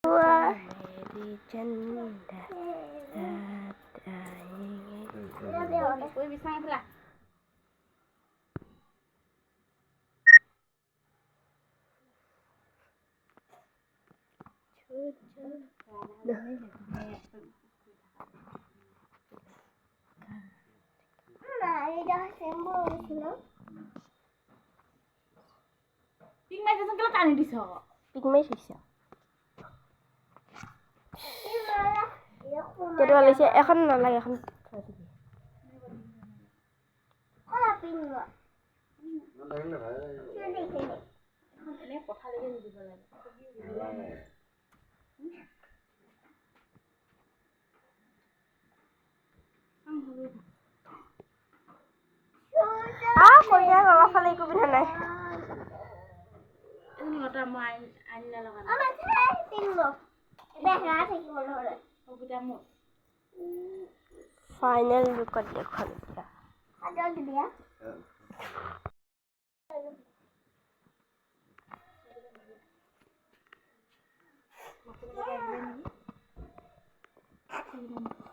मेरी चंदा रात आएंगे कोई भी सांग ला Ping mai sang kala tani diso. Ping mai sisa. Jadi wala siya এখন নালাগে এখন কলা পিং না নালাগে না ভাই দেখে এখন এনে কথা লাগে দিব লাগে কইয়া গলা ফালে কো বিনা নাই লটা মই আইনা লগা আমার তিন লোক দেখা আছে কি মনে হলো ওটা মো ফাইনাল লুক দেখুন আজ দিয়া Thank you.